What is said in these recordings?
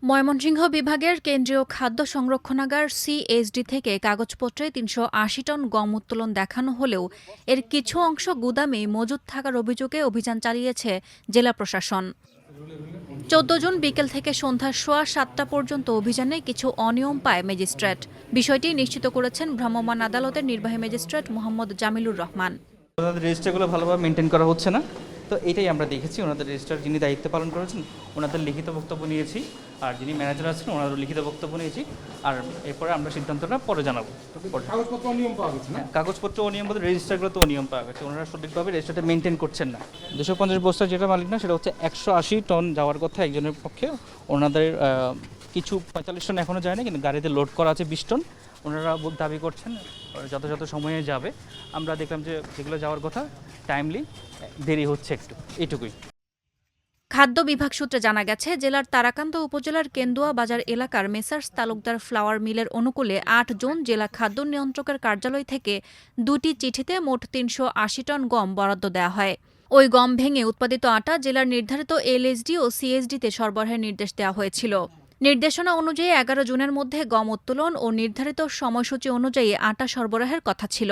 ময়মনসিংহ বিভাগের কেন্দ্রীয় খাদ্য সংরক্ষণাগার সিএসডি থেকে কাগজপত্রে ৩৮০ টন গম উত্তোলন দেখানো হলেও এর কিছু অংশ গুদামে মজুত থাকার অভিযোগে অভিযান চালিয়েছে জেলা প্রশাসন। ১৪ জুন বিকেল থেকে সন্ধ্যা সোয়া ৭টা পর্যন্ত অভিযানে কিছু অনিয়ম পায় ম্যাজিস্ট্রেট। বিষয়টি নিশ্চিত করেছেন ভ্রাম্যমাণ আদালতের নির্বাহী ম্যাজিস্ট্রেট মোহাম্মদ জামিলুর রহমান। রেজিস্টারগুলো ভালোভাবে মেনটেন করা হচ্ছে না, তো এটাই আমরা দেখেছি। ওনাদের রেজিস্ট্রার যিনি দায়িত্ব পালন করেছেন ওনাদের লিখিত বক্তব্য নিয়েছি, আর যিনি ম্যানেজার আছেন ওনাদের লিখিত বক্তব্য নিয়েছি, আর এরপরে আমরা সিদ্ধান্তটা পরে জানাবো। কাগজপত্র অনিয়ম পাওয়া গেছে না? কাগজপত্র অনিয়ম বলতে রেজিস্টারগুলো তো অনিয়ম পাওয়া গেছে, ওনারা সঠিকভাবে রেজিস্টারটা মেনটেন করছেন না। 250 বস্তা যেটা মালিক না, সেটা হচ্ছে 180 টন যাওয়ার কথা একজনের পক্ষে। ওনাদের কিছু 45 টন এখনও যায় না, কিন্তু গাড়িতে লোড করা আছে 20 টন। ওনারা দাবি করছেন যথাযথ সময়ে যাবে। আমরা দেখলাম যে যেগুলো যাওয়ার কথা টাইমলি দেরি হচ্ছে একটু, এইটুকুই। খাদ্য বিভাগ সূত্রে জানা গেছে, জেলার তারাকান্দা উপজেলার কেন্দুয়া বাজার এলাকার মেসার্স তালুকদার ফ্লাওয়ার মিলের অনুকূলে ৮ জুন জেলা খাদ্য নিয়ন্ত্রকের কার্যালয় থেকে 2টি চিঠিতে মোট ৩৮০ টন গম বরাদ্দ দেওয়া হয়। ওই গম ভেঙে উৎপাদিত আটা জেলার নির্ধারিত এলএসডি ও সিএসডিতে সরবরাহের নির্দেশ দেওয়া হয়েছিল। নির্দেশনা অনুযায়ী ১১ জুনের মধ্যে গম উত্তোলন ও নির্ধারিত সময়সূচি অনুযায়ী আটা সরবরাহের কথা ছিল।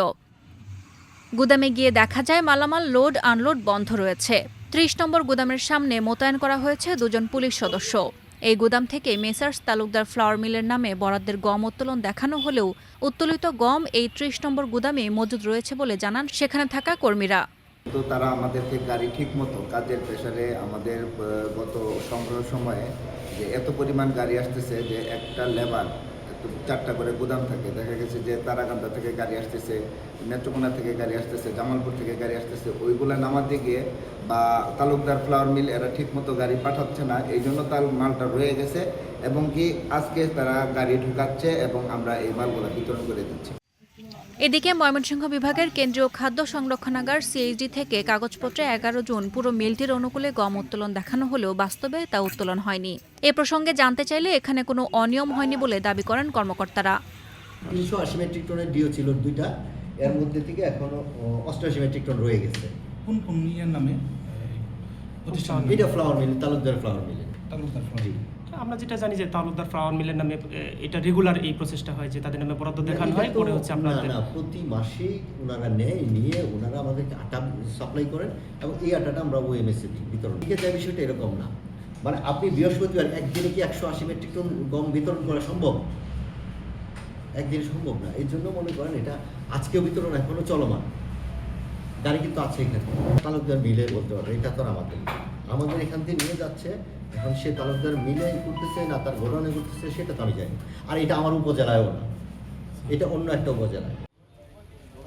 গুদামে গিয়ে দেখা যায় মালামাল লোড আনলোড বন্ধ রয়েছে। ৩০ নম্বর গুদামের সামনে মোতায়েন করা হয়েছে 2 জন পুলিশ সদস্য। এই গুদাম থেকে মেসার্স তালুকদার ফ্লাওয়ার মিলের নামে বরাদ্দের গম উত্তোলন দেখানো হলেও উত্তোলিত গম এই ৩০ নম্বর গুদামে মজুদ রয়েছে বলে জানান সেখানে থাকা কর্মীরা। তো তারা আমাদেরকে গাড়ি ঠিক মতো কাজের প্রেসারে আমাদের গত সংগ্রহ সময়ে যে এত পরিমাণ গাড়ি আসতেছে যে একটা লেবার 4টা করে গুদাম থাকে, দেখা গেছে যে তারাকান্দা থেকে গাড়ি আসতেছে, নেত্রকোনা থেকে গাড়ি আসতেছে, জামালপুর থেকে গাড়ি আসতেছে, ওইগুলো নামাতে গিয়ে বা তালুকদার ফ্লাওয়ার মিল এরা ঠিকমতো গাড়ি পাঠাচ্ছে না, এই জন্য তার মালটা রয়ে গেছে এবং কি আজকে তারা গাড়ি ঢুকাচ্ছে এবং আমরা এই মালগুলো বিতরণ করে দিচ্ছি। এদিকে ময়মনসিংহ বিভাগের কেন্দ্রীয় খাদ্য সংরক্ষণাগার সিএইচডি থেকে কাগজপত্রে ১১ জুন পুরো মিলটির অনুকূলে গম উত্তোলন দেখানো হলেও বাস্তবে তা উত্তোলন হয়নি। এ প্রসঙ্গে জানতে চাইলে এখানে কোনো অনিয়ম হয়নি বলে দাবি করেন কর্মকর্তারা। 380 মেট্রিক টনের ডিও ছিল 2টা, এর মধ্যে থেকে এখনো 88 মেট্রিক টন রয়ে গেছে। কোন কোন ইয়ের নামে প্রতিষ্ঠান? এটা flour mill, Talukdar flour mill. Talukdar flour mill. আমরা যেটা জানি যে তালুকদার ফ্লাওয়ার মিলের নামে এটা রেগুলার এই প্রসেসটা হয় যে তাদের নামে বরাদ্দ দেখানো হয়, পরে হচ্ছে আপনাদের না, প্রতি মাসেই ওনারা নিয়ে ওনারা আমাদেরকে আটা সাপ্লাই করেন এবং এই আটাটা আমরা ওএমএসে বিতরণ ঠিক আছে। বিষয়টা এরকম না, মানে আপনি বৃহস্পতিবার একদিনে কি 180 মেট্রিক টন গম বিতরণ করা সম্ভব? একদিনে সম্ভব না। এই জন্য মনে করেন এটা আজকেও বিতরণ এখনো চলমান, গাড়ি কিন্তু আছে এখানে। তালুকদার মিলে বলতে পারে, এটা তো আমাদের এখান থেকে নিয়ে যাচ্ছে, এখন সে তালুকদার মিলে করতেছে না তার গোডাউনে করতেছে সেটা তো আমি জানি। আর এটা আমার উপজেলায়ও না, এটা অন্য একটা উপজেলায়।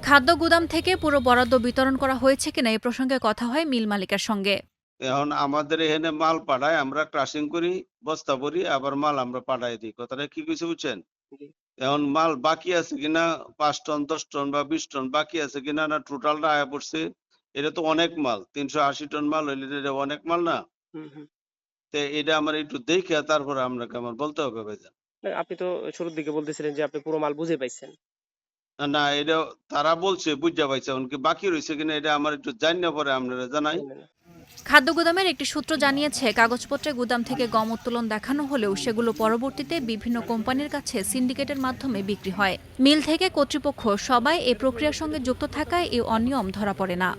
খাদ্য গুদাম থেকে পুরো বরাদ্দ বিতরণ করা হয়েছে কিনা এ প্রসঙ্গে কথা হয় মিল মালিকের সঙ্গে। এখন আমাদের এখানে মাল পাঠায়, আমরা ক্রাশিং করি, বস্তা ভরি, আবার মাল আমরা পাঠাই দিই। কথাটা কি কিছু বুঝছেন? এখন মাল বাকি আছে কিনা 5 টন 10 টন বা 20 টন বাকি আছে কিনা না টোটালটা আয়া পড়ছে, এটা তো অনেক মাল। 380 টন মাল হইলে এটা অনেক মাল না? তো এটা আমার একটু দেখে তারপরে আপনাকে আমার বলতে হবে ভাইজান। আপনি তো শুরুর দিকে বলতেছিলেন যে আপনি পুরো মাল বুঝে পাইছেন। না এটা তারা বলছে বুঝা পাইছে, এমনকি বাকি রয়েছে কিনা এটা আমার একটু জানিয়ে পরে আপনারা জানাই। খাদ্য গুদামের একটি সূত্র জানিয়েছে, কাগজপত্রে গুদাম থেকে গম উত্তোলন দেখানো হলেও সেগুলো পরবর্তীতে বিভিন্ন কোম্পানির কাছে সিন্ডিকেটের মাধ্যমে বিক্রি হয়। মিল থেকে কর্তৃপক্ষ সবাই এ প্রক্রিয়ার সঙ্গে যুক্ত থাকায় এ অনিয়ম ধরা পড়ে না।